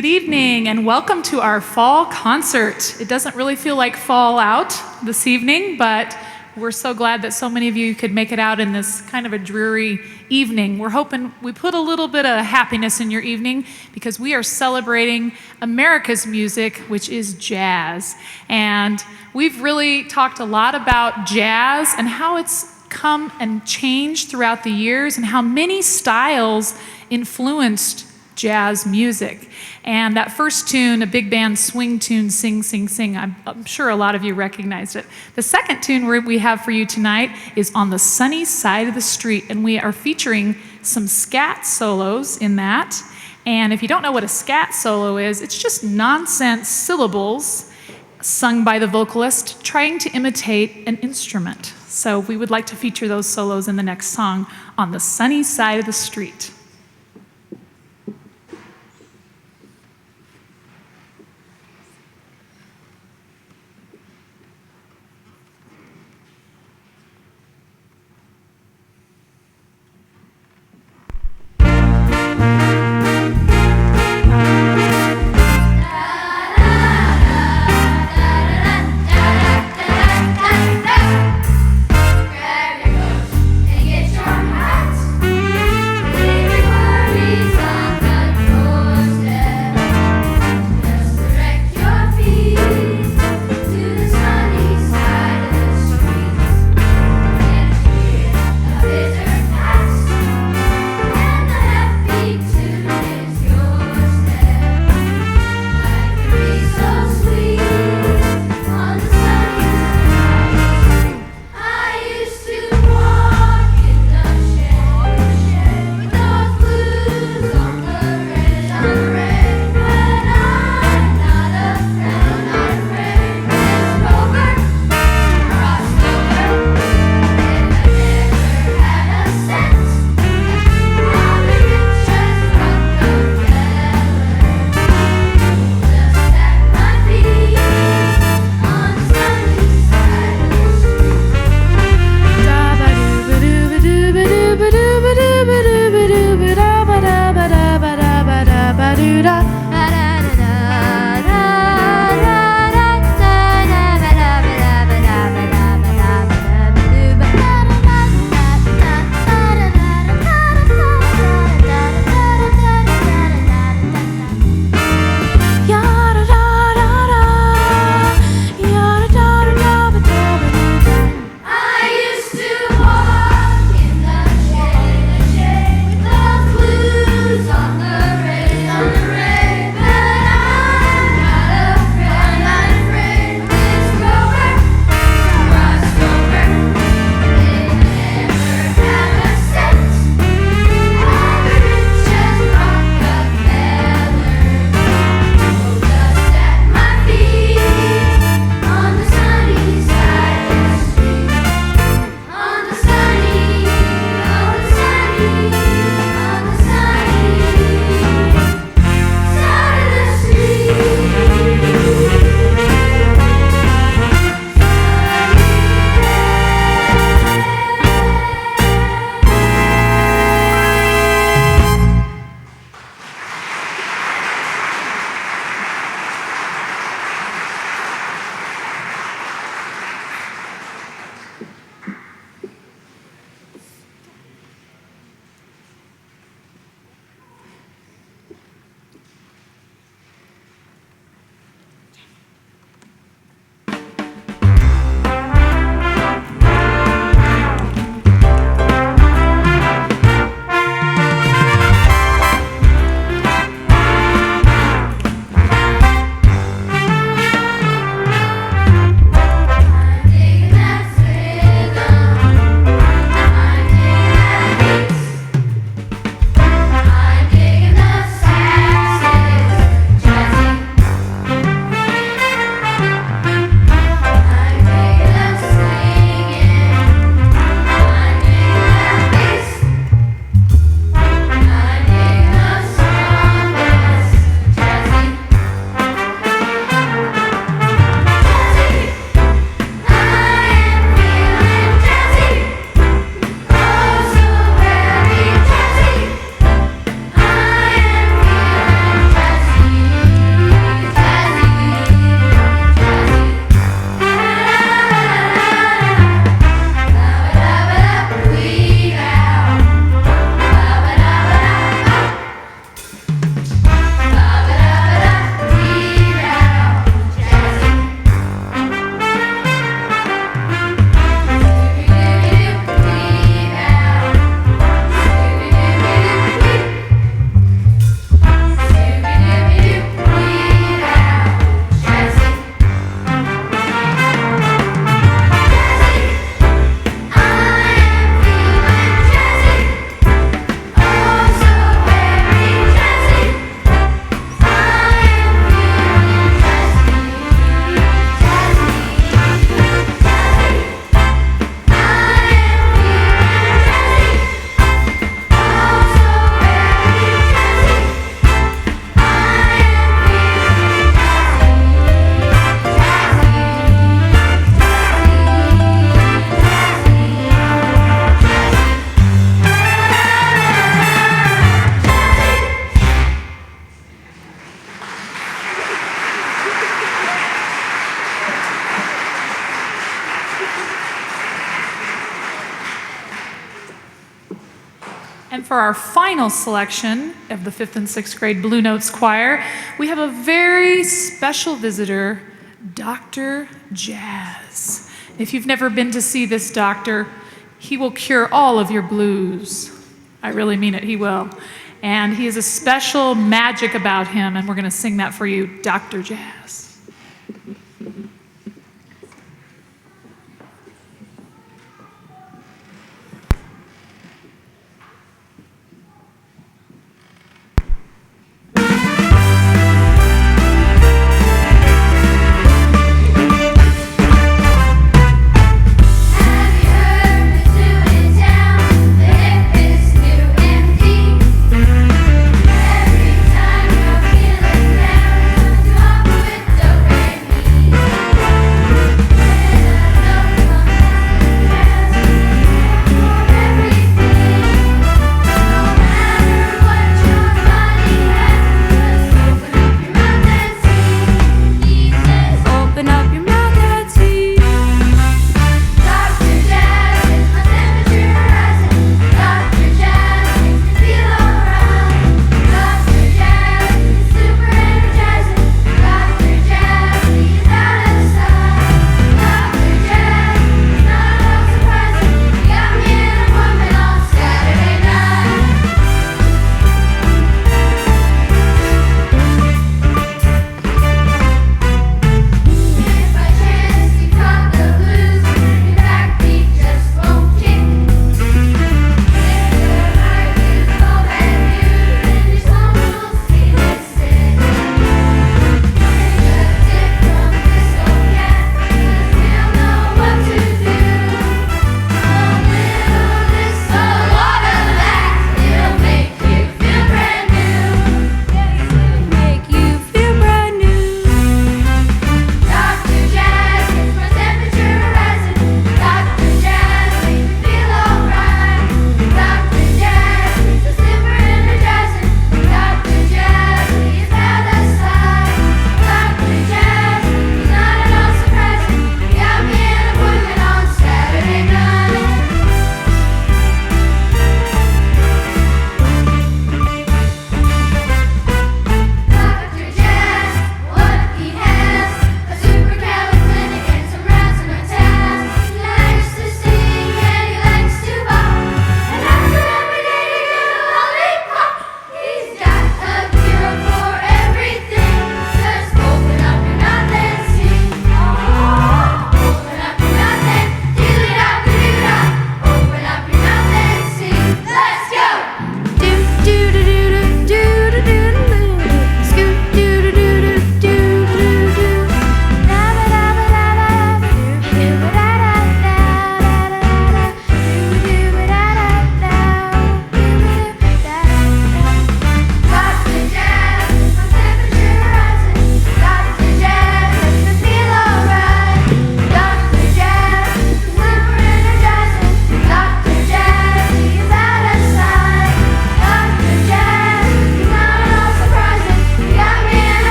Good evening and welcome to our fall concert. It doesn't really feel like fall out this evening, but we're so glad that so many of you could make it out in this kind of a dreary evening. We're hoping we put a little bit of happiness in your evening because we are celebrating America's music, which is jazz. And we've really talked a lot about jazz and how it's come and changed throughout the years and how many styles influenced jazz music. And that first tune, a big band swing tune, Sing, Sing, Sing, I'm sure a lot of you recognized it. The second tune we have for you tonight is On the Sunny Side of the Street, and we are featuring some scat solos in that. And if you don't know what a scat solo is, it's just nonsense syllables sung by the vocalist trying to imitate an instrument. So we would like to feature those solos in the next song, On the Sunny Side of the Street. Grab your coat and get your hat. for our final selection of the 5th and 6th grade Blue Notes Choir, we have a very special visitor, Dr. Jazz. If you've never been to see this doctor, he will cure all of your blues. I really mean it, he will. And he has a special magic about him, and we're going to sing that for you, Dr. Jazz. Every time you're feeling down, come up with do re mi.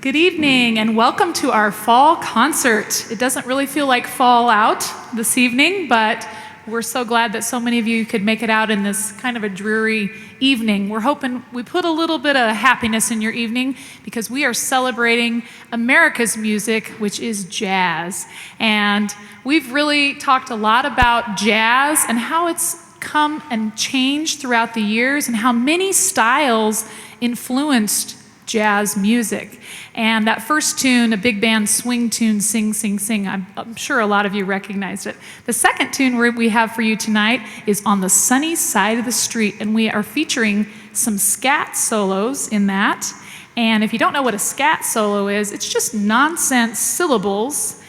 Good evening and welcome to our fall concert. It doesn't really feel like fall out this evening, but we're so glad that so many of you could make it out in this kind of a dreary evening. We're hoping we put a little bit of happiness in your evening because we are celebrating America's music, which is jazz. And we've really talked a lot about jazz and how it's come and changed throughout the years and how many styles influenced jazz music. And that first tune, a big band swing tune, Sing, Sing, Sing, I'm sure a lot of you recognized it. The second tune we have for you tonight is On the Sunny Side of the Street, and we are featuring some scat solos in that. And if you don't know what a scat solo is, it's just nonsense syllables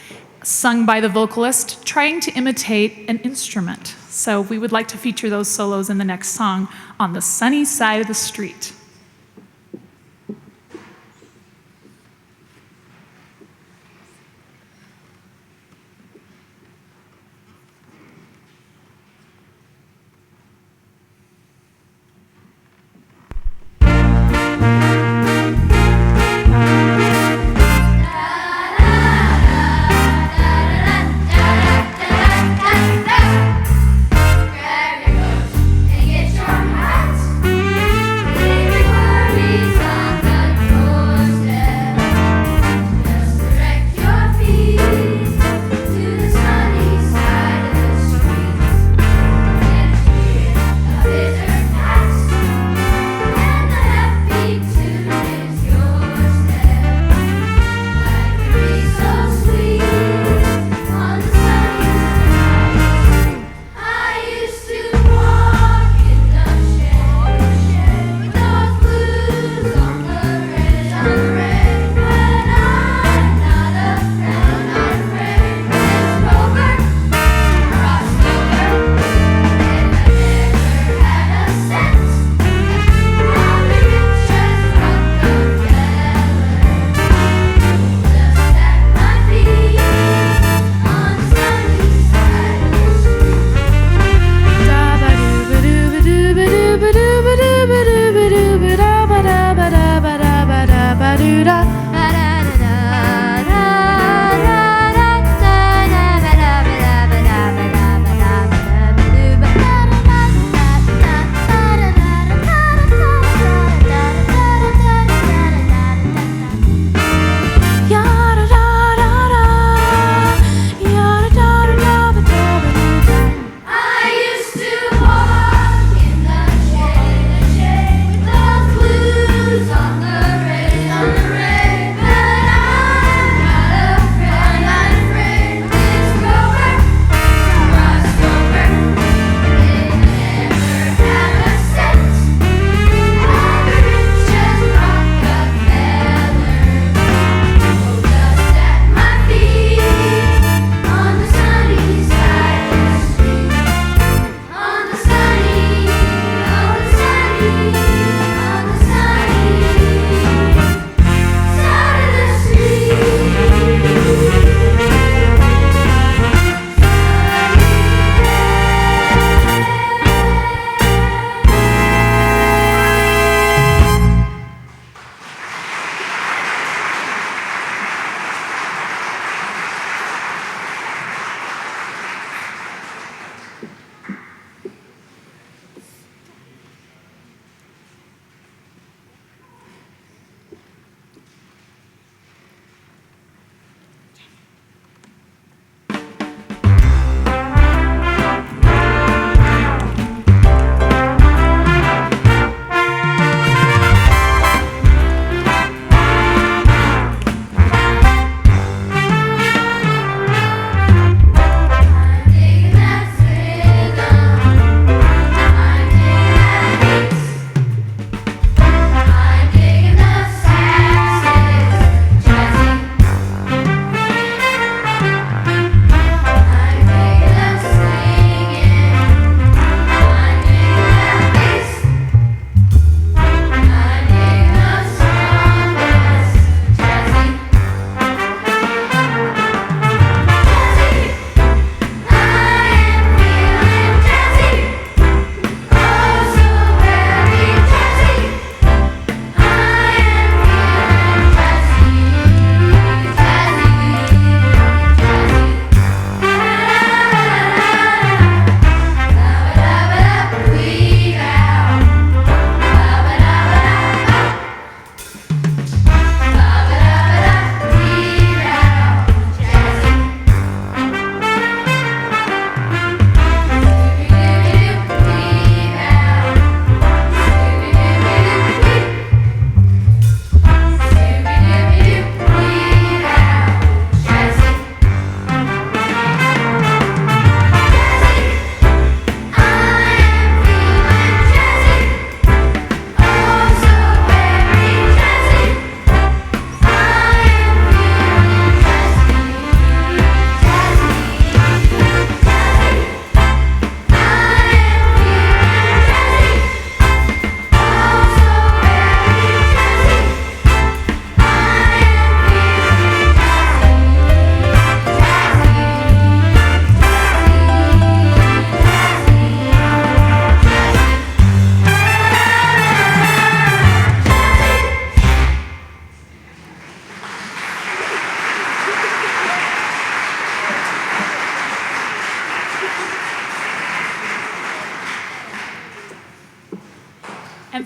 sung by the vocalist trying to imitate an instrument. So we would like to feature those solos in the next song, On the Sunny Side of the Street. On the rain.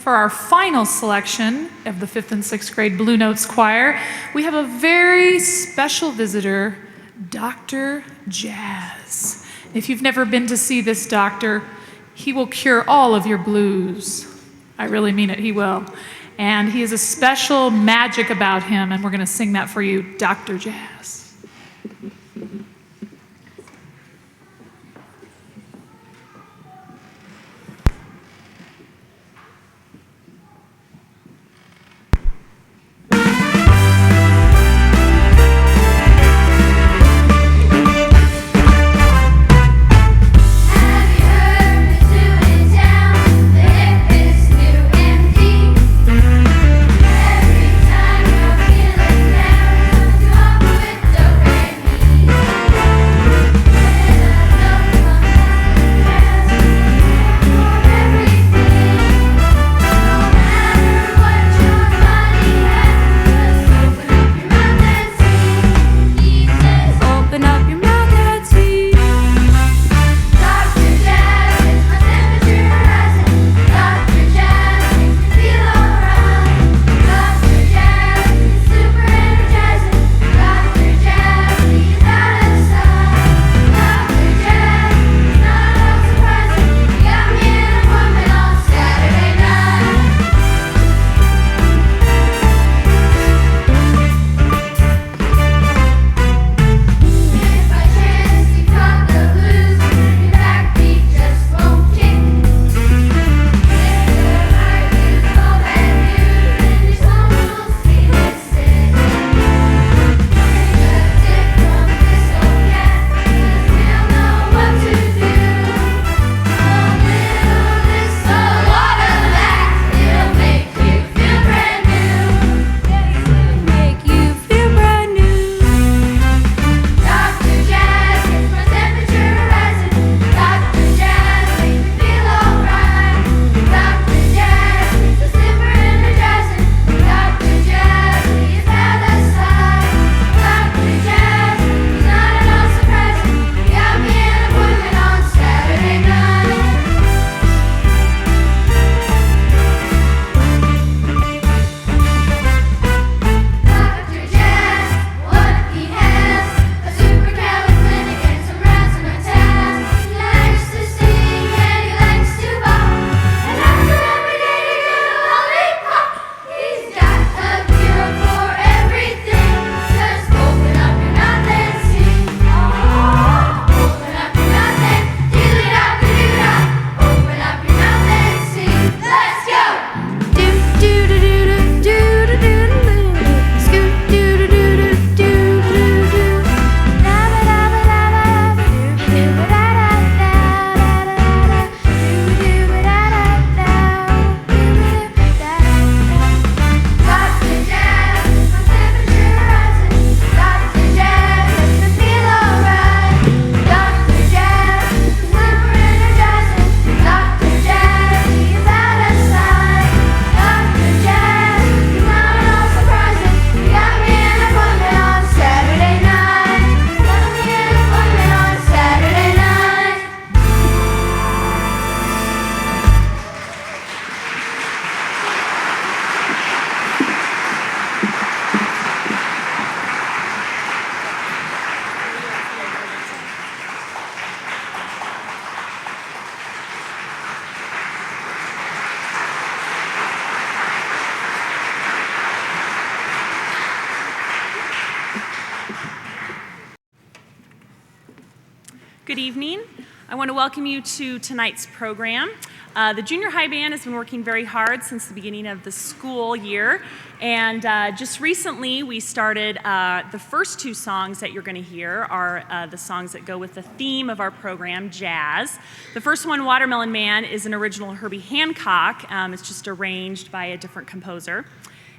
for our final selection of the 5th and 6th grade Blue Notes Choir, we have a very special visitor, Dr. Jazz. If you've never been to see this doctor, he will cure all of your blues. I really mean it, he will. And he has a special magic about him, and we're going to sing that for you, Dr. Jazz. Good evening. I want to welcome you to tonight's program. The junior high band has been working very hard since the beginning of the school year, and just recently we started the first two songs that you're going to hear are the songs that go with the theme of our program, jazz. The first one, Watermelon Man, is an original Herbie Hancock. It's just arranged by a different composer.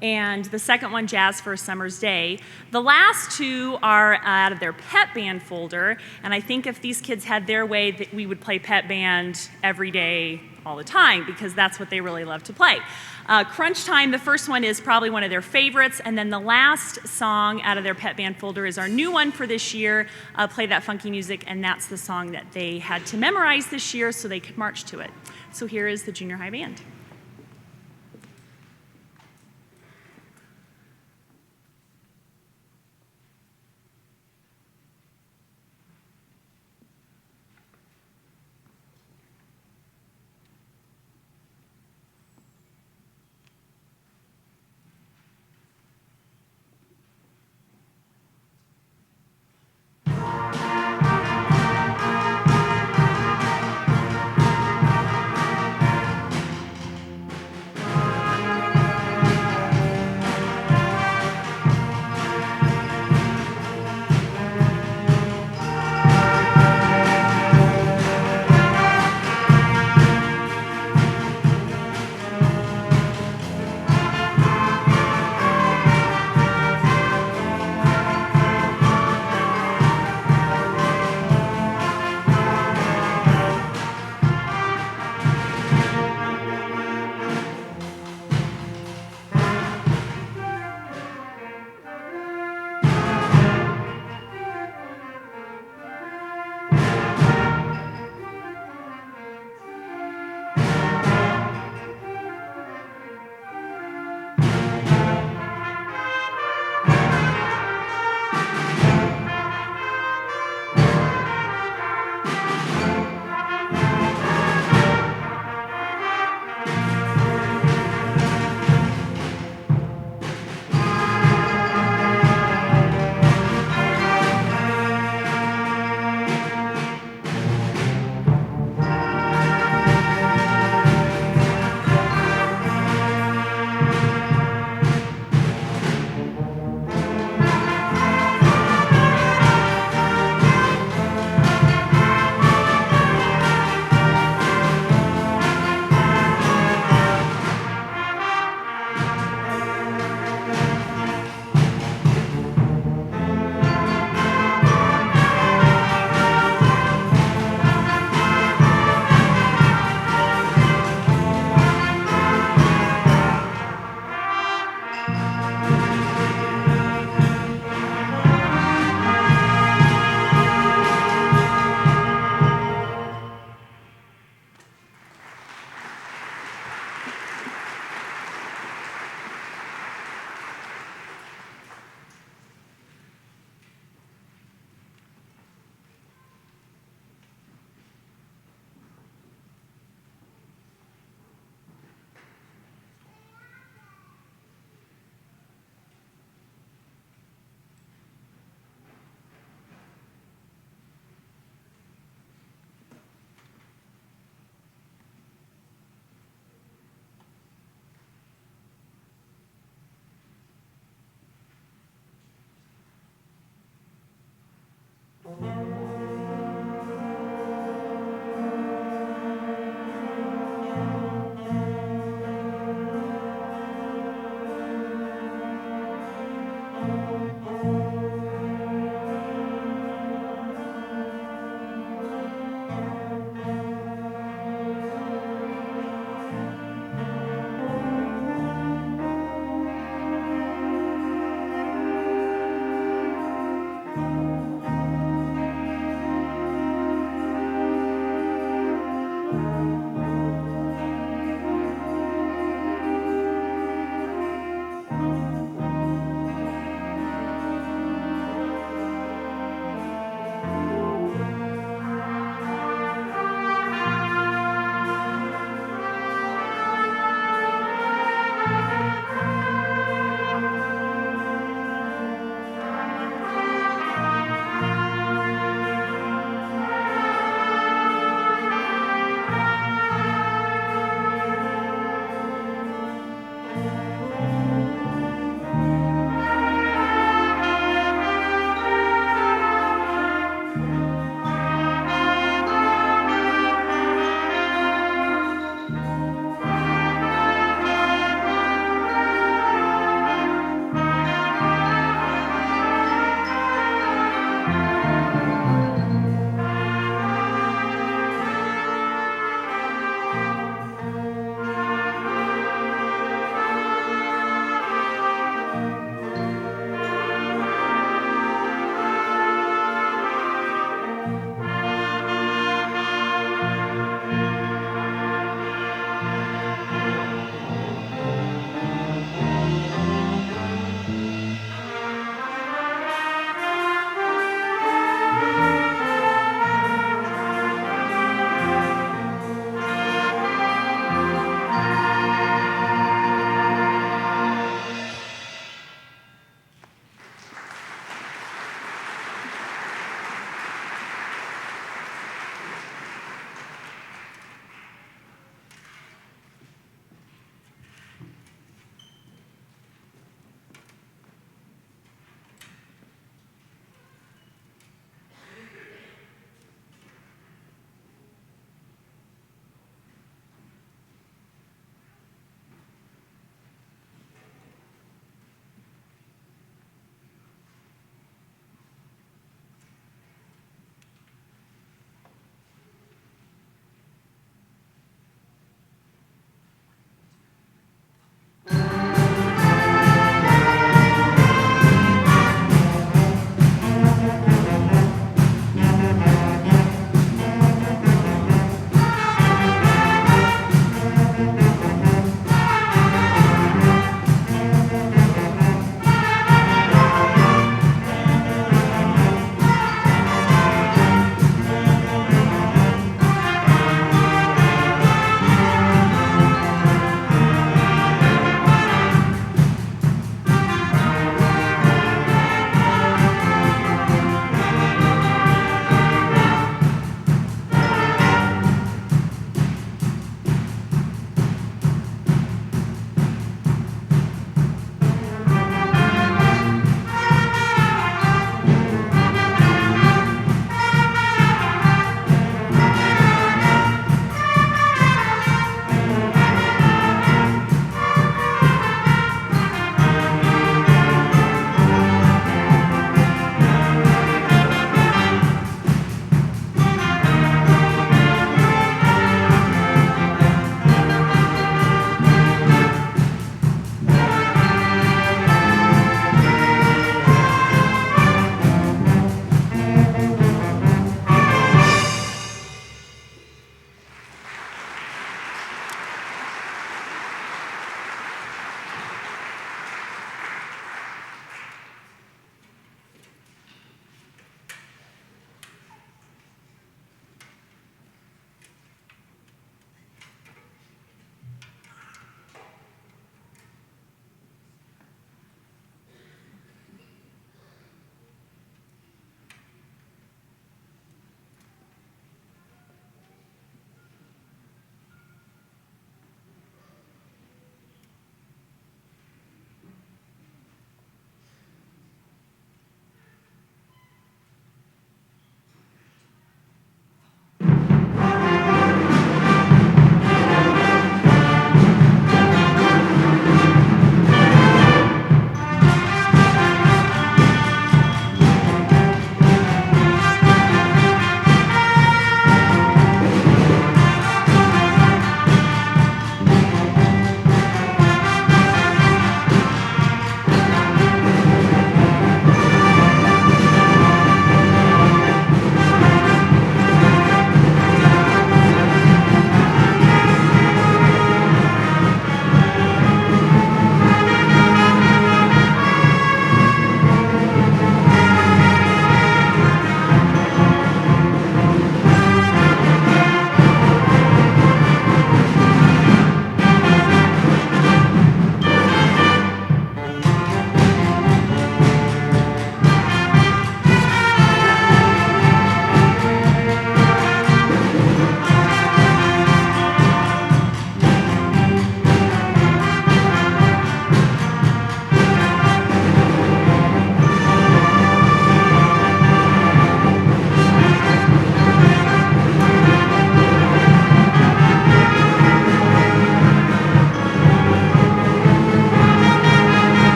And the second one, Jazz for a Summer's Day. The last two are out of their pep band folder, and I think if these kids had their way, that we would play pep band every day, all the time, because that's what they really love to play. Crunch Time, the first one, is probably one of their favorites, and then the last song out of their pep band folder is our new one for this year, Play That Funky Music, and that's the song that they had to memorize this year so they could march to it. So here is the junior high band.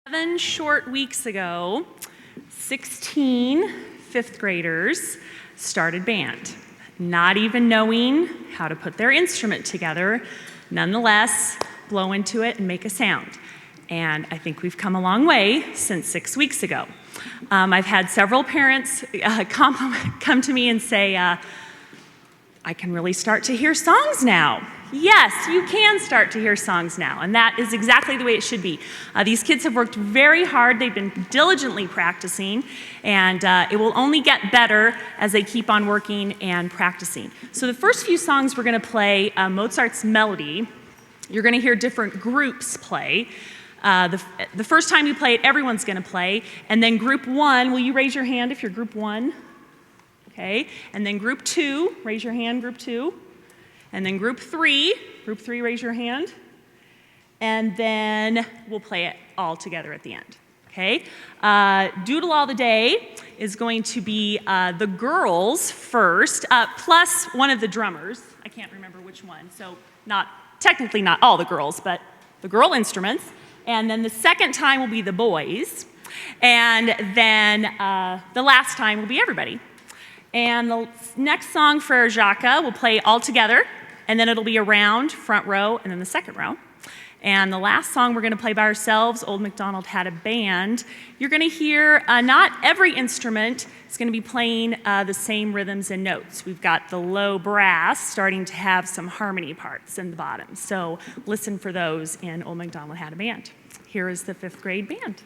7 short weeks ago, 16 fifth graders started band, not even knowing how to put their instrument together, nonetheless, blow into it and make a sound. And I think we've come a long way since 6 weeks ago. I've had several parents come to me and say, I can really start to hear songs now. Yes, you can start to hear songs now, and that is exactly the way it should be. These kids have worked very hard. They've been diligently practicing, and it will only get better as they keep on working and practicing. So the first few songs we're going to play Mozart's Melody. You're going to hear different groups play. The first time you play it, everyone's going to play, and then group 1, will you raise your hand if you're group 1? Okay, and then group 2, raise your hand, group 2. And then group 3, raise your hand. And then we'll play it all together at the end, okay? Doodle All the Day is going to be the girls first, plus one of the drummers. I can't remember which one, so technically not all the girls, but the girl instruments. And then the second time will be the boys. And then the last time will be everybody. And the next song, Frere Jacques, we'll play all together, and then it'll be around, front row, and then the second row. And the last song we're going to play by ourselves, Old MacDonald Had a Band. You're going to hear not every instrument is going to be playing the same rhythms and notes. We've got the low brass starting to have some harmony parts in the bottom. So listen for those in Old MacDonald Had a Band. Here is the 5th grade band.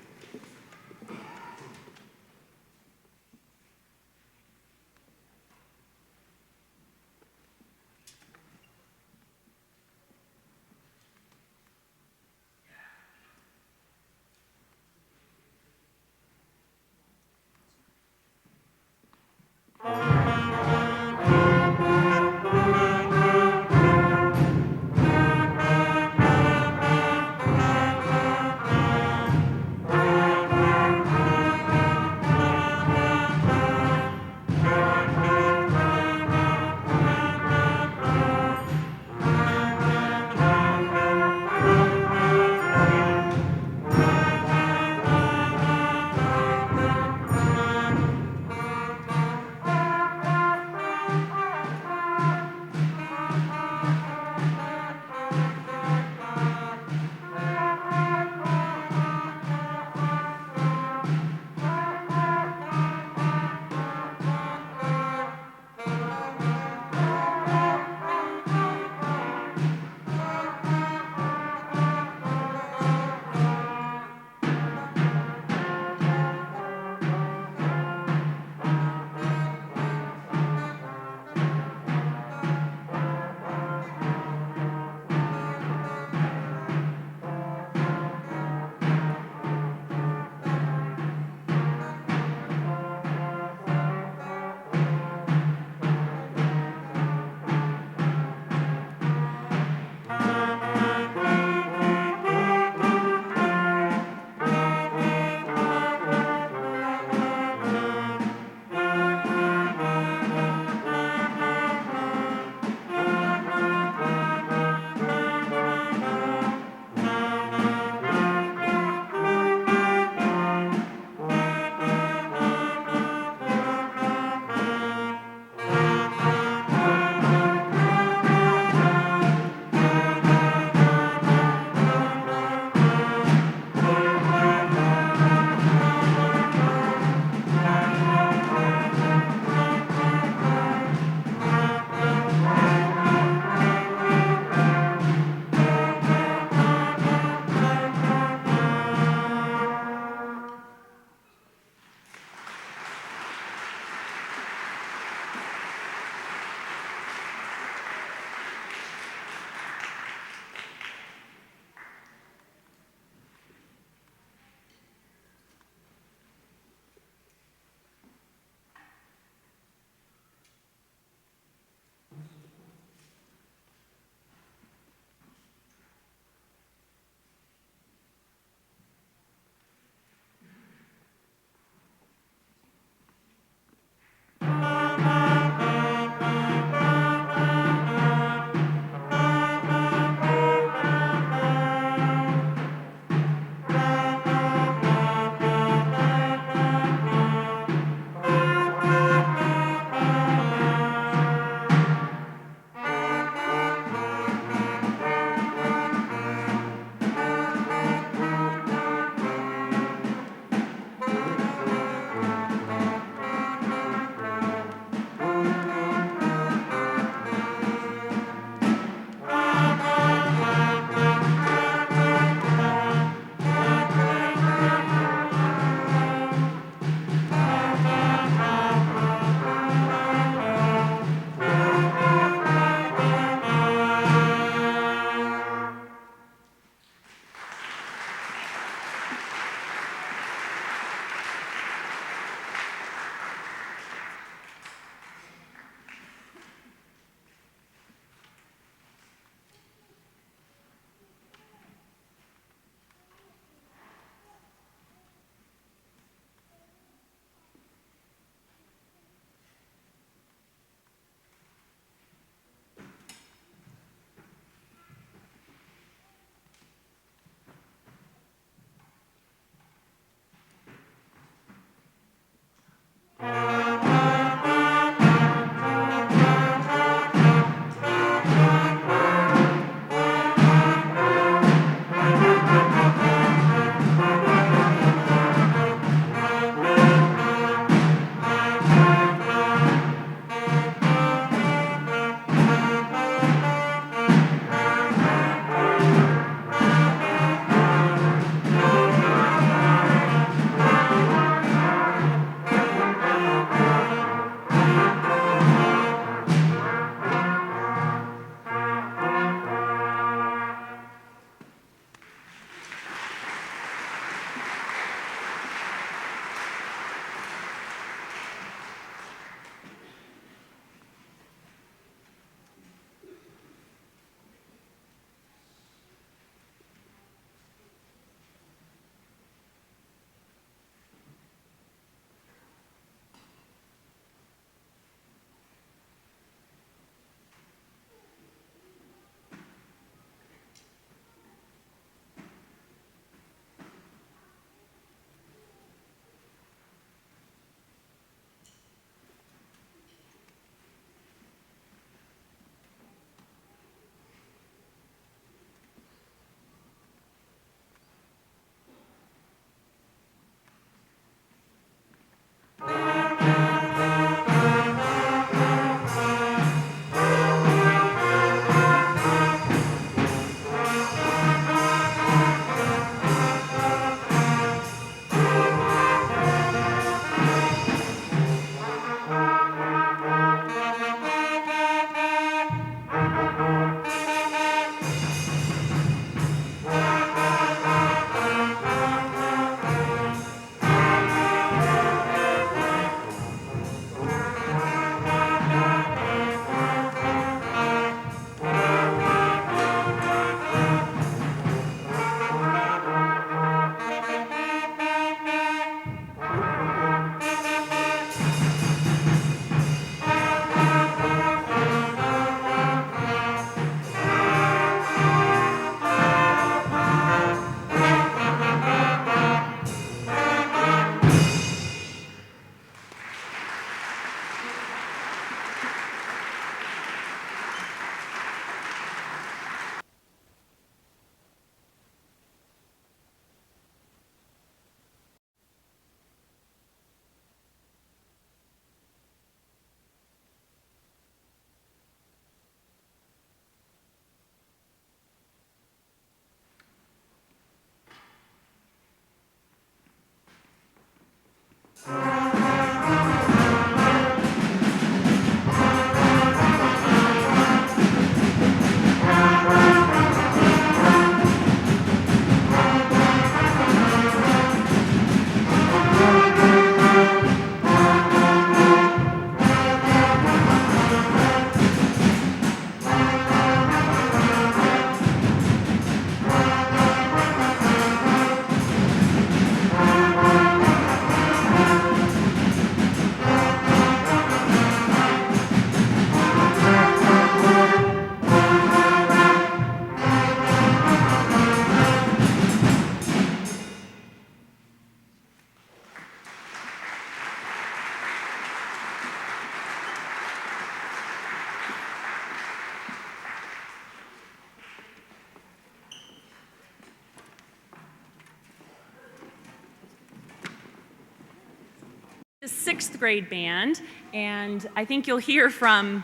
The sixth grade band, and I think you'll hear from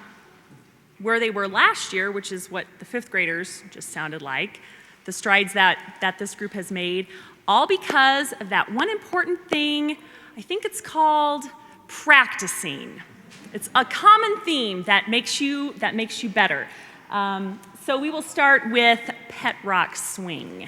where they were last year, which is what the fifth graders just sounded like, the strides that this group has made, all because of that one important thing. I think it's called practicing. It's a common theme that makes you better. So we will start with Pet Rock Swing.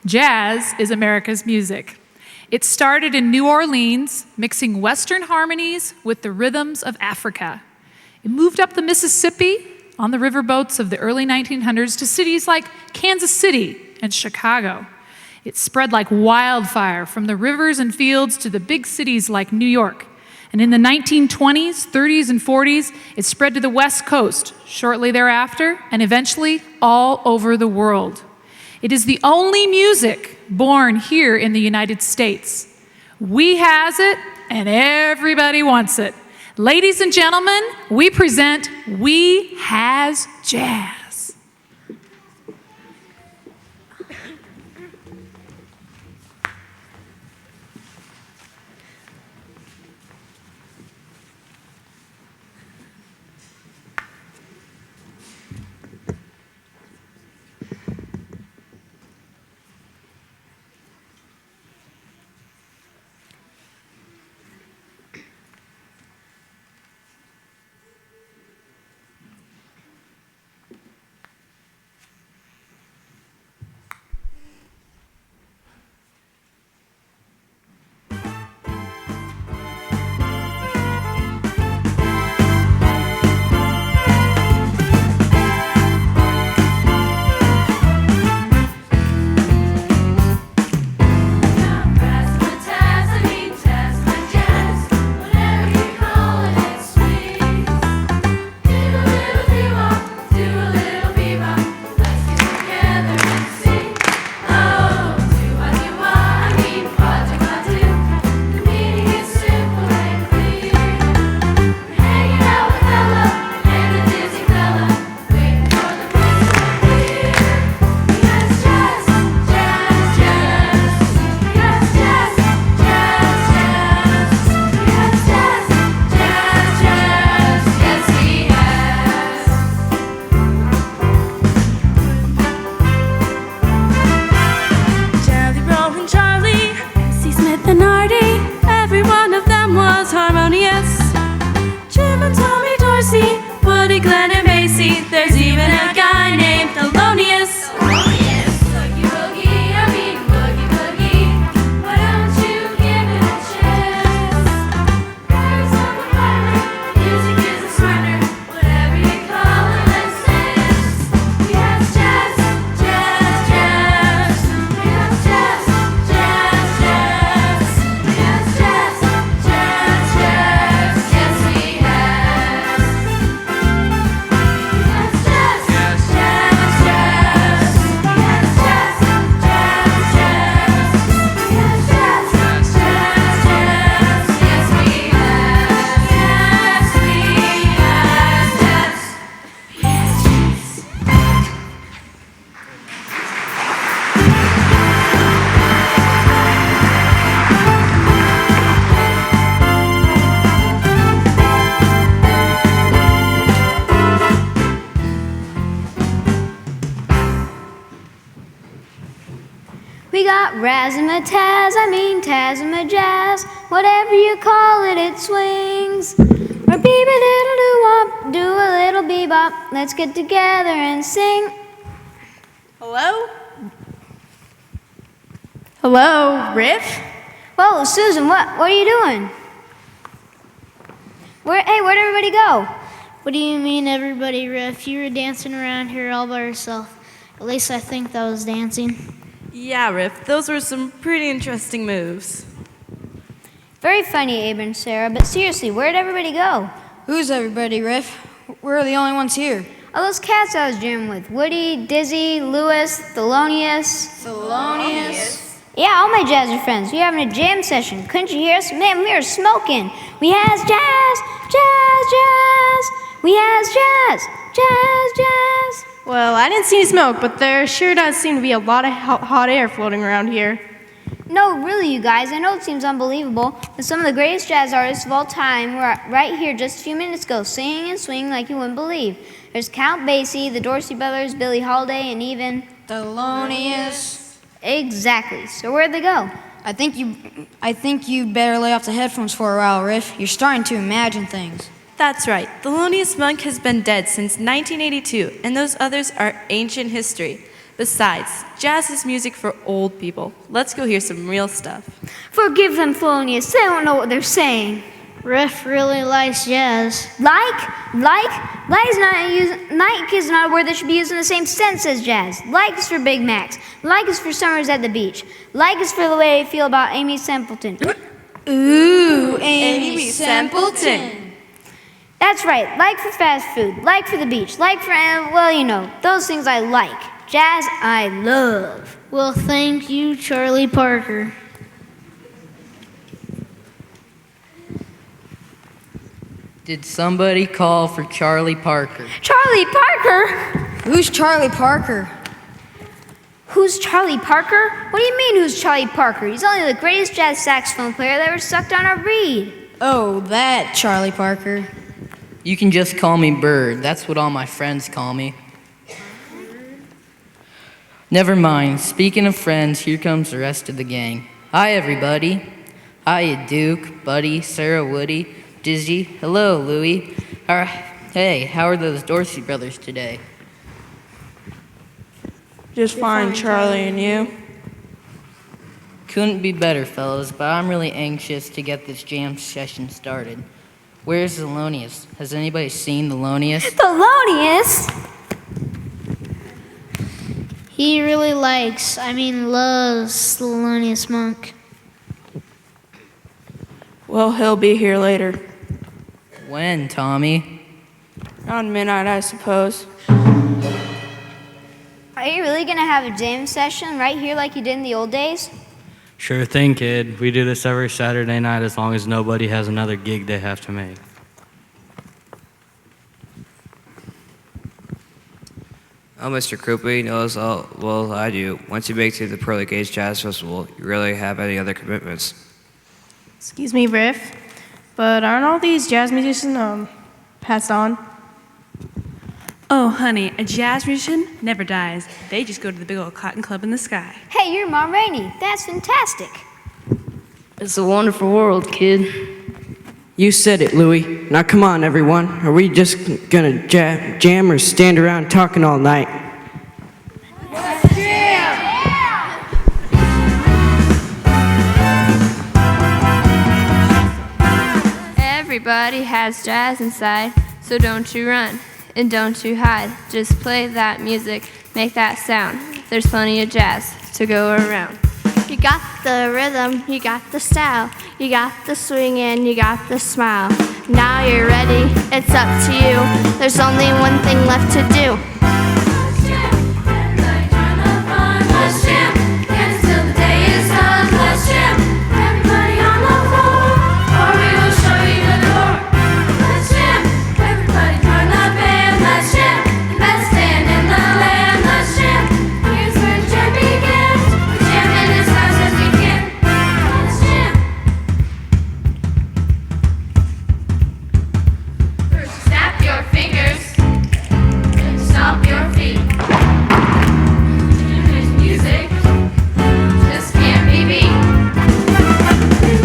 Jazz is America's music. It started in New Orleans, mixing Western harmonies with the rhythms of Africa. It moved up the Mississippi on the riverboats of the early 1900s to cities like Kansas City and Chicago. It spread like wildfire from the rivers and fields to the big cities like New York. And in the 1920s, 30s, and 40s, it spread to the West Coast shortly thereafter, and eventually all over the world. It is the only music born here in the United States. We has it, and everybody wants it. Ladies and gentlemen, we present We Has Jazz. We got razzmatazz, Tazz, whatever you call it, it swings. Or beep-a-diddle-doo-wop, do a little bebop, let's get together and sing. Hello? Hello, Riff? Whoa, Susan, what are you doing? Where'd everybody go? What do you mean, everybody, Riff? You were dancing around here all by yourself. At least I think that was dancing. Yeah, Riff, those were some pretty interesting moves. Very funny, Abe and Sarah, but seriously, where'd everybody go? Who's everybody, Riff? We're the only ones here. Oh, those cats I was jamming with. Woody, Dizzy, Lewis, Thelonious. Yeah, all my jazzy friends. We were having a jam session. Couldn't you hear us? Man, we were smoking. We has jazz, jazz, jazz. We has jazz, jazz, jazz. Well, I didn't see any smoke, but there sure does seem to be a lot of hot air floating around here. No, really, you guys. I know it seems unbelievable, but some of the greatest jazz artists of all time were right here just a few minutes ago, singing and swinging like you wouldn't believe. There's Count Basie, the Dorsey Brothers, Billie Holiday, and even Thelonious. Exactly. So where'd they go? I think you better lay off the headphones for a while, Riff. You're starting to imagine things. That's right. Thelonious Monk has been dead since 1982, and those others are ancient history. Besides, jazz is music for old people. Let's go hear some real stuff. Forgive them, Thelonious. They don't know what they're saying. Riff really likes jazz. Like is not a word that should be used in the same sense as jazz. Like is for Big Macs. Like is for summers at the beach. Like is for the way I feel about Amy Templeton. Ooh, Amy Templeton. That's right. Like for fast food. Like for the beach. Like for, well, you know, those things I like. Jazz I love. Well, thank you, Charlie Parker. Did somebody call for Charlie Parker? Charlie Parker? Who's Charlie Parker? Who's Charlie Parker? What do you mean, who's Charlie Parker? He's only the greatest jazz saxophone player that ever sucked on a reed. Oh, that Charlie Parker. You can just call me Bird. That's what all my friends call me. Never mind. Speaking of friends, here comes the rest of the gang. Hi, everybody. Hiya, Duke, Buddy, Sarah, Woody, Dizzy. Hello, Louie. Hey, how are those Dorsey brothers today? Just fine, Charlie, and you? Couldn't be better, fellows, but I'm really anxious to get this jam session started. Where's Thelonious? Has anybody seen Thelonious? Thelonious? He really loves Thelonious Monk. Well, he'll be here later. When, Tommy? Around midnight, I suppose. Are you really going to have a jam session right here like you did in the old days? Sure thing, kid. We do this every Saturday night as long as nobody has another gig they have to make. Oh, Mr. Krupe knows all well I do. Once you make it to the Pearly Gates Jazz Festival, you rarely have any other commitments. Excuse me, Riff, but aren't all these jazz musicians passed on? Oh, honey, a jazz musician never dies. They just go to the big old cotton club in the sky. Hey, you're Ma Rainey. That's fantastic. It's a wonderful world, kid. You said it, Louie. Now come on, everyone. Are we just gonna jam or stand around talking all night? Let's jam! Everybody has jazz inside, so don't you run and don't you hide. Just play that music, make that sound. There's plenty of jazz to go around. You got the rhythm, you got the style, you got the swing and you got the smile. Now you're ready, it's up to you. There's only one thing left to do. Let's jam, everybody join the fun. Let's jam, dance till the day is done. Let's jam, everybody on the floor, or we will show you the door. Let's jam, everybody join the band. Let's jam, the best band in the land. Let's jam, here's where jam begins. We're jamming as fast as we can. Let's jam. First, snap your fingers, then stomp your feet. Jamming music just can't be beat. Look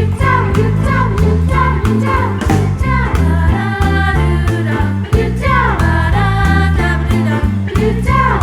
down, look down, look down, look down, look down, look down, look down, look down, look down, look down,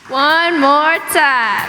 One more time.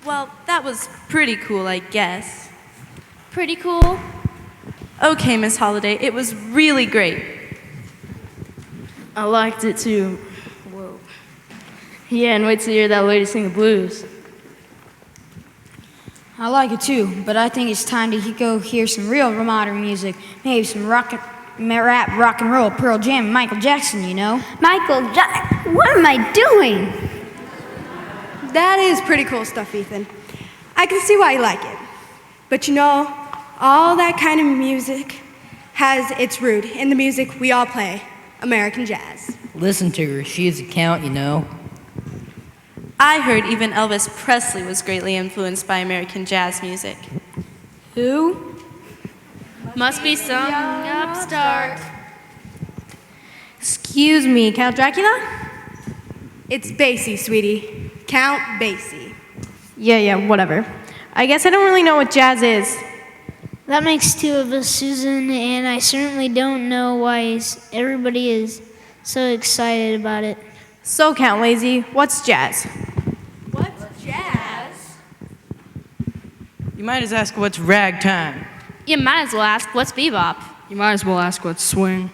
Well, that was pretty cool, I guess. Pretty cool. Okay, Miss Holiday, it was really great. I liked it too. Whoa. Yeah, and wait till you hear that lady sing the blues. I like it too, but I think it's time to go hear some real modern music. Maybe some rap, rock and roll, Pearl Jam, Michael Jackson, you know? What am I doing? That is pretty cool stuff, Ethan. I can see why you like it. But you know, all that kind of music has its root in the music we all play, American jazz. Listen to her. She is a count, you know. I heard even Elvis Presley was greatly influenced by American jazz music. Who? Must be some upstart. Excuse me, Count Dracula? It's Basie, sweetie. Count Basie. Yeah, whatever. I guess I don't really know what jazz is. That makes two of us, Susan, and I certainly don't know why everybody is so excited about it. So, Count Lazy, what's jazz? What's jazz? You might as ask what's ragtime. You might as well ask what's bebop. You might as well ask what's swing.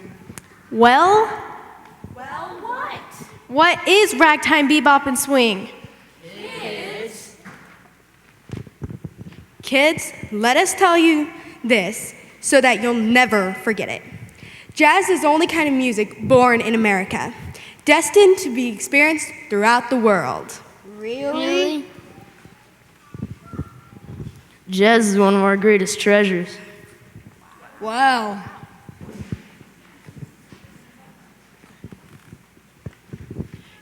Well, What? what is ragtime, bebop, and swing? Kids, let us tell you this so that you'll never forget it. Jazz is the only kind of music born in America, destined to be experienced throughout the world. Really? Jazz is one of our greatest treasures. Wow.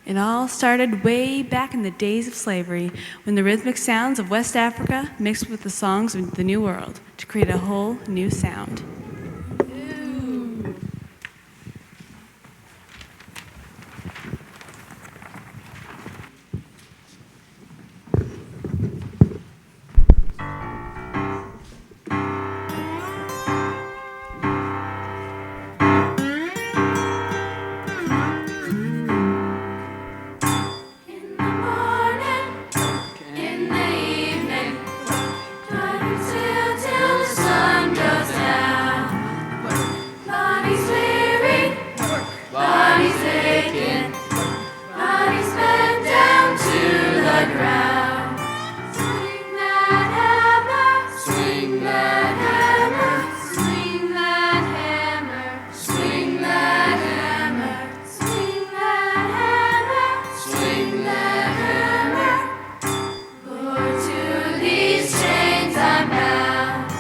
It all started way back in the days of slavery, when the rhythmic sounds of West Africa mixed with the songs of the New World to create a whole new sound. Till the sun goes down. Body's weary, body's aching, body's bent down to the ground. Swing that hammer, swing that hammer, swing that hammer, swing that hammer, swing that hammer, swing that hammer. Lord, to these chains I'm bound.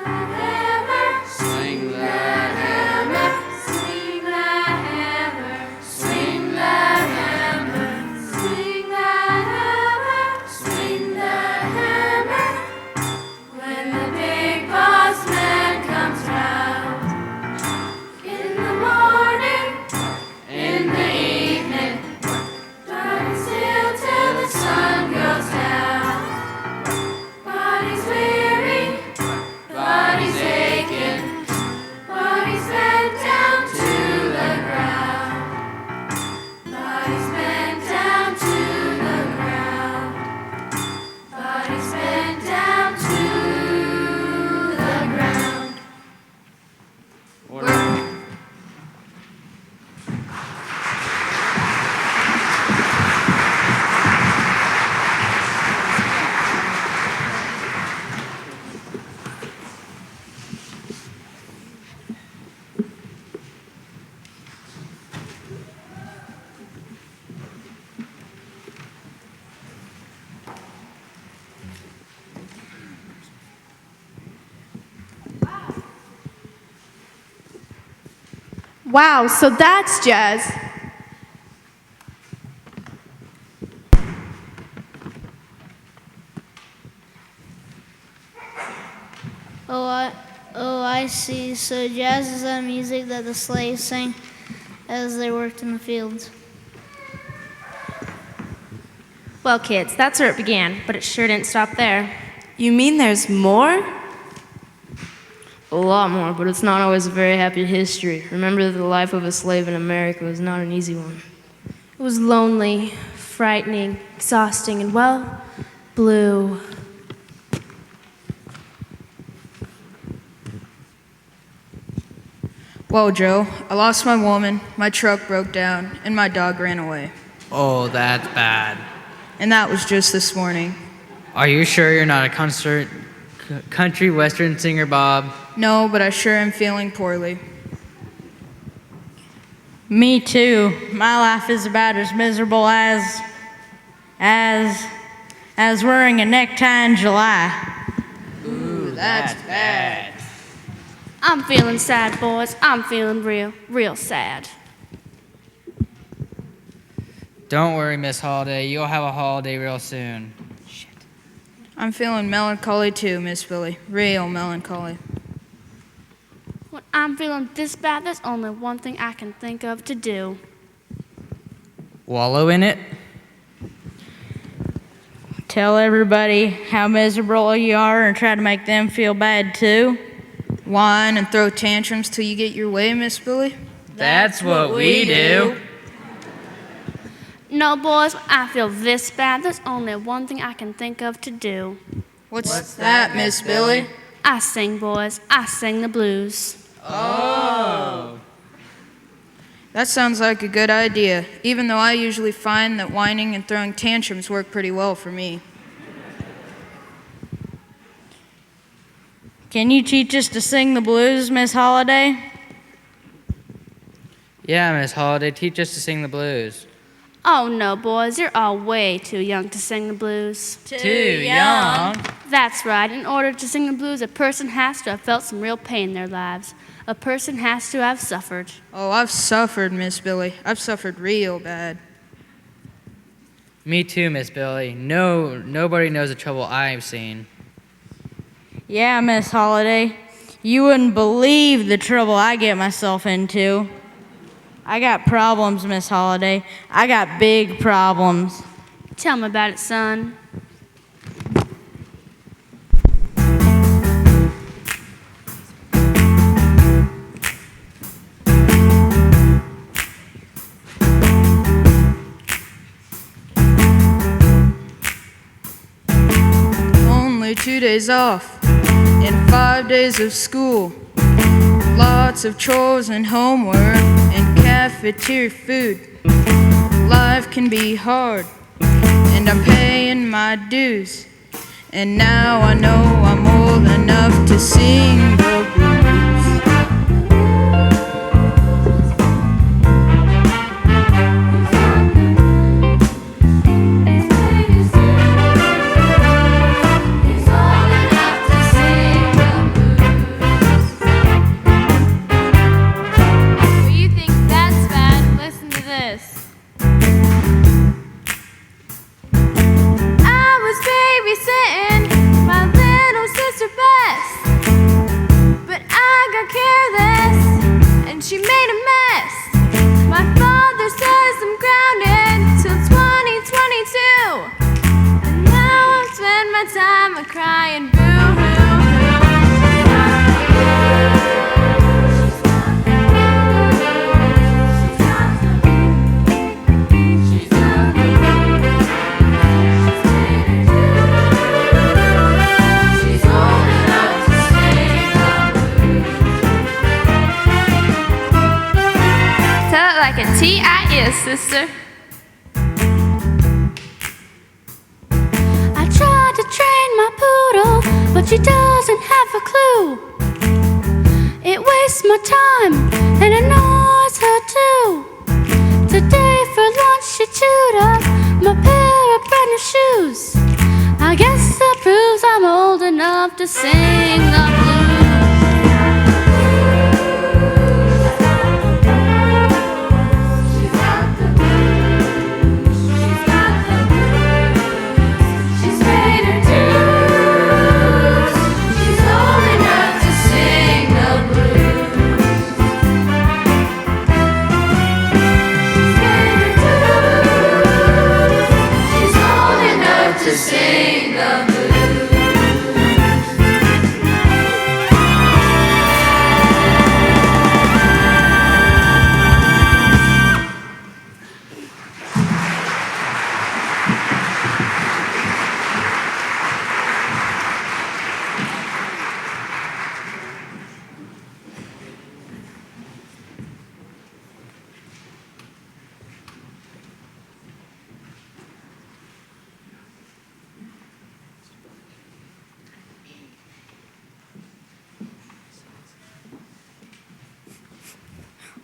That hammer, swing that hammer, swing that hammer, swing that hammer, swing that hammer, swing that hammer. When the big boss man comes round, in the morning, in the evening, dark and still till the sun goes down. Body's weary, body's aching, body's bent down to the ground. Body's bent down to the ground. Body's bent down to the ground. Wow, so that's jazz. I see. So jazz is that music that the slaves sang as they worked in the fields. Well, kids, that's where it began, but it sure didn't stop there. You mean there's more? A lot more, but it's not always a very happy history. Remember, the life of a slave in America was not an easy one. It was lonely, frightening, exhausting, and well, Blue. Well, Joe, I lost my woman, my truck broke down, and my dog ran away. Oh, that's bad. And that was just this morning. Are you sure you're not a country western singer, Bob? No, but I sure am feeling poorly. Me too. My life is about as miserable as wearing a necktie in July. Ooh, that's bad. I'm feeling sad, boys. I'm feeling real sad. Don't worry, Miss Holiday. You'll have a holiday real soon. I'm feeling melancholy too, Miss Billy. Real melancholy. When I'm feeling this bad, there's only one thing I can think of to do. Wallow in it? Tell everybody how miserable you are and try to make them feel bad too. Whine and throw tantrums till you get your way, Miss Billy? That's what we do. No, boys, when I feel this bad, there's only one thing I can think of to do. What's that, Miss Billy? I sing, boys. I sing the blues. Oh. That sounds like a good idea, even though I usually find that whining and throwing tantrums work pretty well for me. Can you teach us to sing the blues, Miss Holiday? Yeah, Miss Holiday, teach us to sing the blues. Oh, no, boys, you're all way too young to sing the blues. Too young? That's right. In order to sing the blues, a person has to have felt some real pain in their lives. A person has to have suffered. Oh, I've suffered, Miss Billy. I've suffered real bad. Me too, Miss Billy. Nobody knows the trouble I've seen. Yeah, Miss Holiday. You wouldn't believe the trouble I get myself into. I got problems, Miss Holiday. I got big problems. Tell me about it, son. Only 2 days off and 5 days of school. Lots of chores and homework and cafeteria food. Life can be hard, and I'm paying my dues. And now I know I'm old enough to sing the blues. She made a mess. My father says I'm grounded till 2022. And now I spend my time crying like a T.I.S., sister. I tried to train my poodle, but she doesn't have a clue. It wastes my time and annoys her too. Today for lunch she chewed up my pair of brand new shoes. I guess that proves I'm old enough to sing the blues.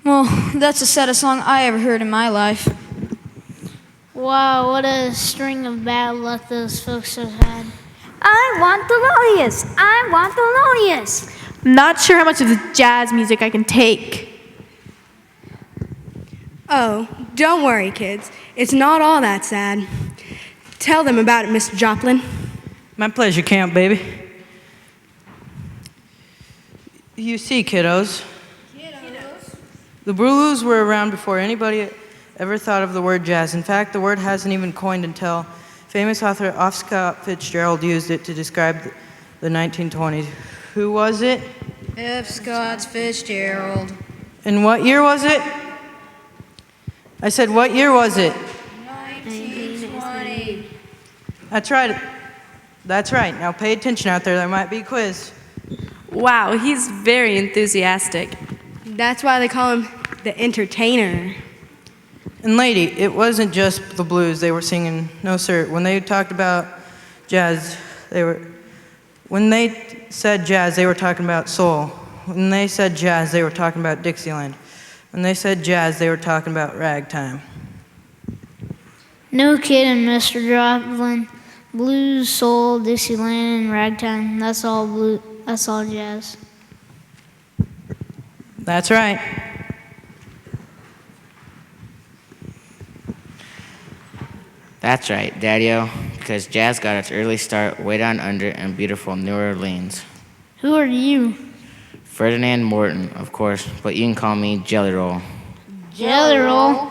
Well, that's the saddest song I ever heard in my life. Wow, what a string of bad luck those folks have had. I want Thelonious. I want Thelonious. Not sure how much of the jazz music I can take. Oh, don't worry, kids. It's not all that sad. Tell them about it, Mr. Joplin. My pleasure, Camp Baby. You see, kiddos. The blues were around before anybody ever thought of the word jazz. In fact, the word hasn't even coined until famous author F. Scott Fitzgerald used it to describe the 1920s. Who was it? F. Scott Fitzgerald. And what year was it? I said, what year was it? 1920. That's right. That's right. Now pay attention out there. There might be a quiz. Wow, he's very enthusiastic. That's why they call him the entertainer. And lady, it wasn't just the blues they were singing. No, sir. When they talked about jazz, when they said jazz, they were talking about soul. When they said jazz, they were talking about Dixieland. When they said jazz, they were talking about ragtime. No kidding, Mr. Joplin. Blues, soul, Dixieland, and ragtime. That's all jazz. That's right. That's right, Daddy-O, because jazz got its early start way down under in beautiful New Orleans. Who are you? Ferdinand Morton, of course, but you can call me Jelly Roll. Jelly Roll?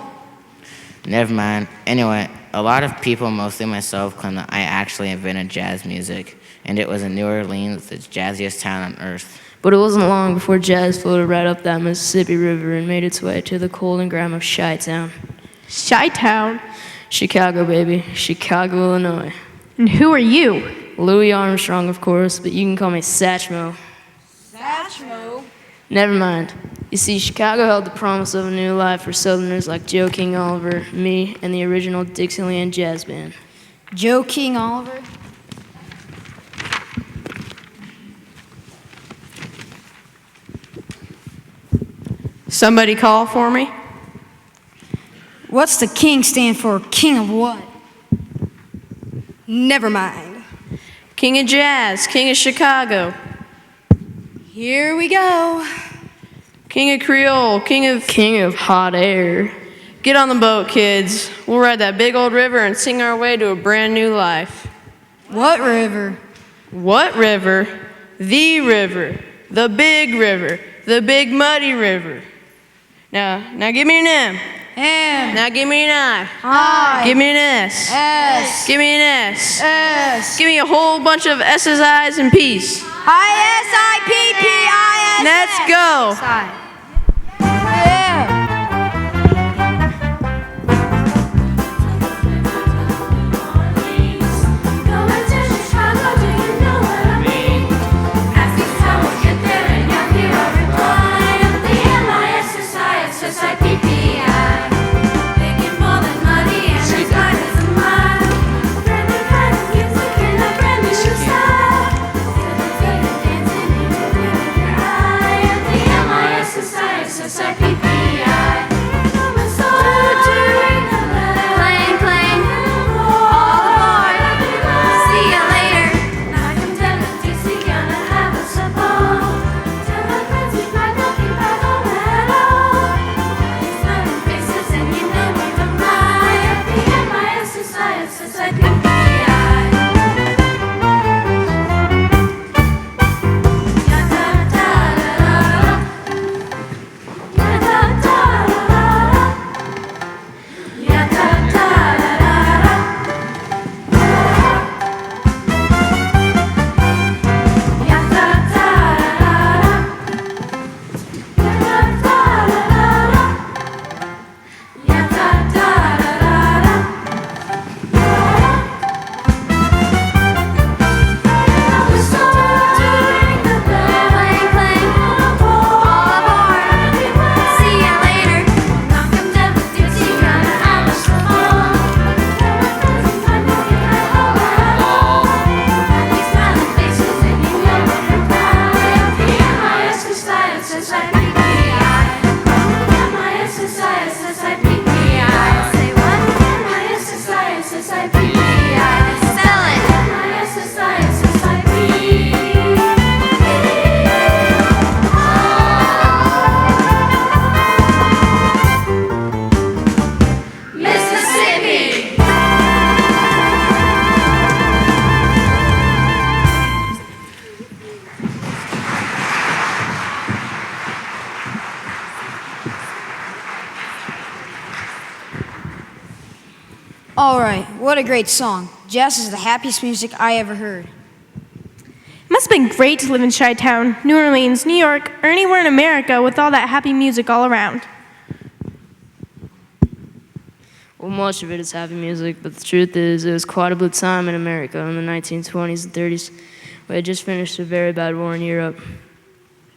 Never mind. Anyway, a lot of people, mostly myself, claim that I actually invented jazz music, and it was in New Orleans, the jazziest town on earth. But it wasn't long before jazz floated right up that Mississippi River and made its way to the cold and grime of Chi-Town. Chi-Town? Chicago, baby. Chicago, Illinois. And who are you? Louis Armstrong, of course, but you can call me Satchmo. Satchmo? Never mind. You see, Chicago held the promise of a new life for Southerners like Joe King Oliver, me, and the original Dixieland Jazz Band. Joe King Oliver? Somebody call for me? What's the king stand for? King of what? Never mind. King of Jazz, King of Chicago. Here we go. King of Creole, King of hot air. Get on the boat, kids. We'll ride that big old river and sing our way to a brand new life. What river? What river? The river. The big river. The big muddy river. Now give me an M. M. Now give me an I. I. Give me an S. S. Give me an S. S. Give me a whole bunch of S's, I's, and P's. I-S-I-P-P-I-S. Let's go. Yeah. Going to Chicago, do you know what I mean? Asking how we'll get there and you'll hear a reply of the M-I-S-S-I-S-S-I-P-P-I. Thinking more than money and as light as a mile. Brand new kind of music in a brand new style. Feel the dancing in the blue of your eye of the M-I-S-S-I-S-S-I-P-P-I. what a great song. Jazz is the happiest music I ever heard. It must have been great to live in Chi-Town, New Orleans, New York, or anywhere in America with all that happy music all around. Well, much of it is happy music, but the truth is it was quite a blue time in America in the 1920s and 30s. We had just finished a very bad war in Europe.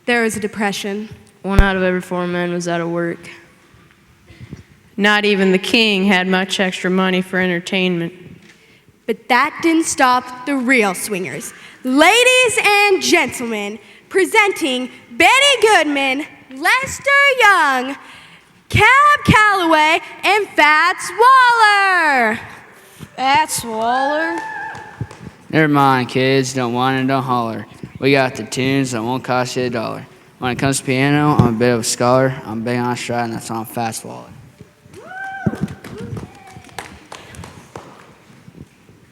There was a depression. 1 out of every 4 men was out of work. Not even the king had much extra money for entertainment. But that didn't stop the real swingers. Ladies and gentlemen, presenting Betty Goodman, Lester Young, Cab Calloway, and Fats Waller. Fats Waller? Never mind, kids. Don't whine and don't holler. We got the tunes that won't cost you $1. When it comes to piano, I'm a bit of a scholar. I'm big on stride, and that's on Fats Waller.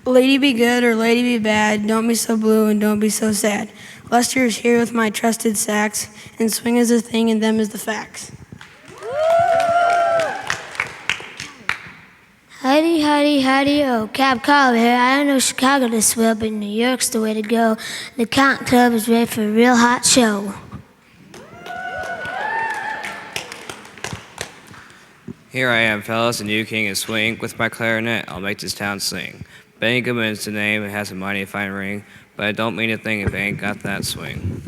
Lady be good or lady be bad, don't be so blue and don't be so sad. Lester is here with my trusted sax, and swing is a thing and them is the facts. Howdy, howdy, howdy, oh, Cab Calloway here. I don't know Chicago this well, but New York's the way to go. The Count Club is ready for a real hot show. Here I am, fellas, the new king of swing. With my clarinet, I'll make this town sing. Benny Goodman's the name, it has a mighty fine ring, but I don't mean a thing if it ain't got that swing.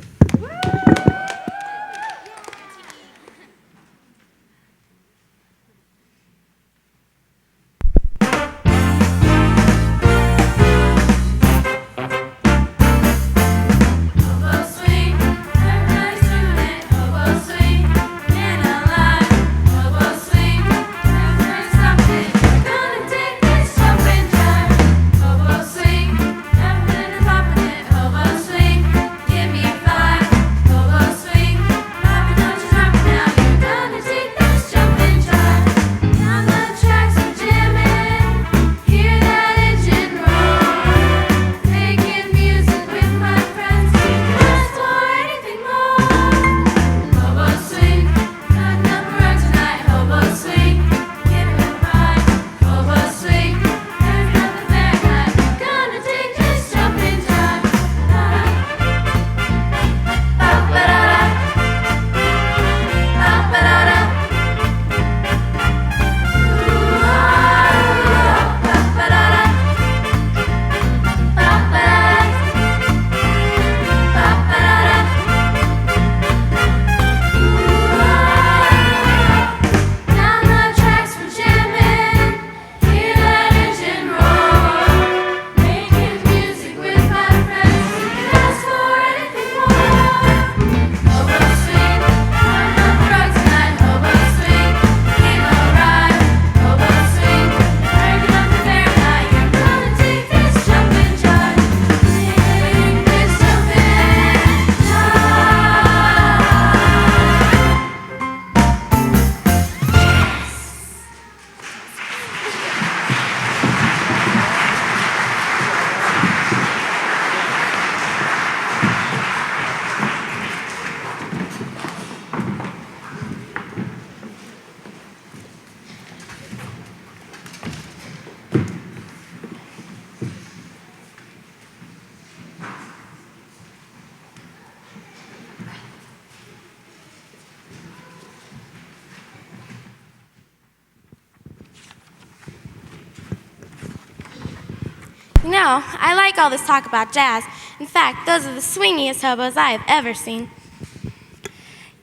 You know, I like all this talk about jazz. In fact, those are the swingiest hobos I have ever seen.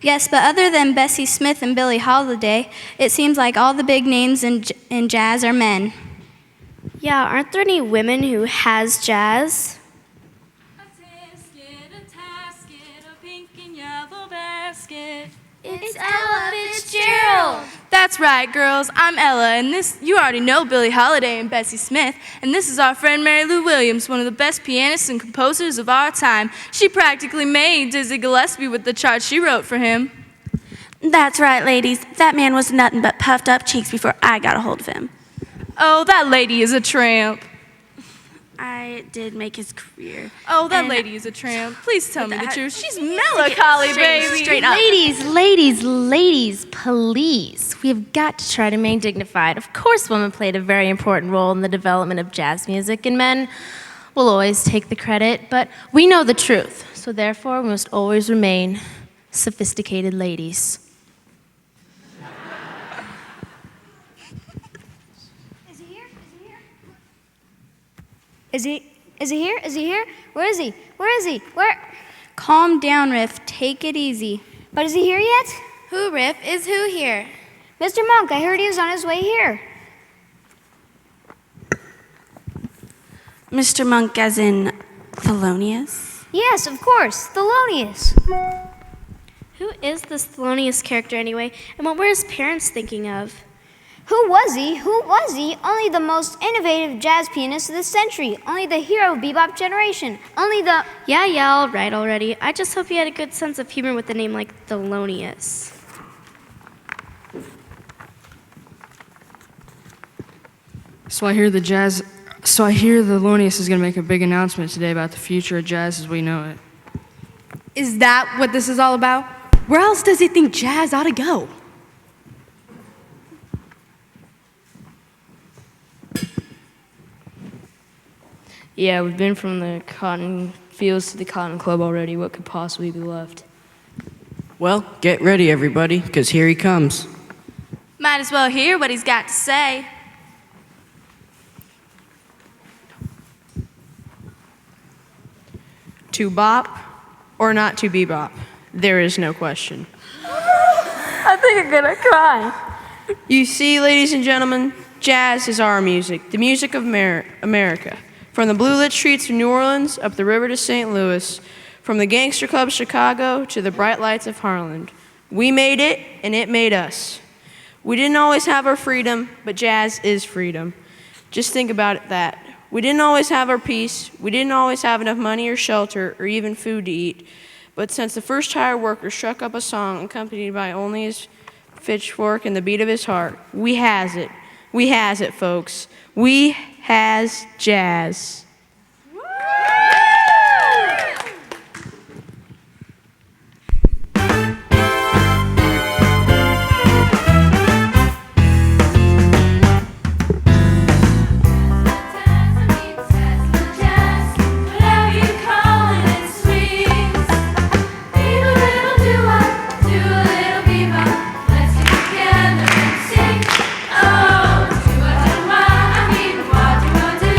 Yes, but other than Bessie Smith and Billie Holiday, it seems like all the big names in jazz are men. Yeah, aren't there any women who has jazz? It's Ella Fitzgerald. That's right, girls. I'm Ella, and you already know Billie Holiday and Bessie Smith, and this is our friend Mary Lou Williams, one of the best pianists and composers of our time. She practically made Dizzy Gillespie with the chart she wrote for him. That's right, ladies. That man was nothing but puffed up cheeks before I got a hold of him. Oh, that lady is a tramp. I did make his career. Oh, that And- lady is a tramp. Please tell me the truth. She's Straight- melancholy, baby. Straight up. Ladies, please. We have got to try to remain dignified. Of course, women played a very important role in the development of jazz music, and men will always take the credit, but we know the truth, so therefore we must always remain sophisticated ladies. Is he here? Is he here? Where is he? Where is he? Where? Calm down, Riff. Take it easy. But is he here yet? Who, Riff? Is who here? Mr. Monk, I heard he was on his way here. Mr. Monk, as in Thelonious? Yes, of course, Thelonious. Who is this Thelonious character anyway, and what were his parents thinking of? Who was he? Who was he? Only the most innovative jazz pianist of the century. Only the hero of bebop generation. Only the... Yeah, all right already. I just hope he had a good sense of humor with a name like Thelonious. So I hear Thelonious is going to make a big announcement today about the future of jazz as we know it. Is that what this is all about? Where else does he think jazz ought to go? Yeah, we've been from the cotton fields to the cotton club already. What could possibly be left? Well, get ready, everybody, because here he comes. Might as well hear what he's got to say. To bop or not to bebop? There is no question. I think I'm gonna cry. You see, ladies and gentlemen, jazz is our music, the music of America. From the blue-lit streets of New Orleans up the river to St. Louis, from the gangster club of Chicago to the bright lights of Harlem. We made it, and it made us. We didn't always have our freedom, but jazz is freedom. Just think about that. We didn't always have our peace. We didn't always have enough money or shelter or even food to eat. But since the first hired worker struck up a song accompanied by only his pitchfork and the beat of his heart, we has it. We has it, folks. We has jazz. Oh, do what, I mean, what do I do?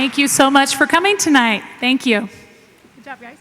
Thank you so much for coming tonight. Thank you. Good job, guys.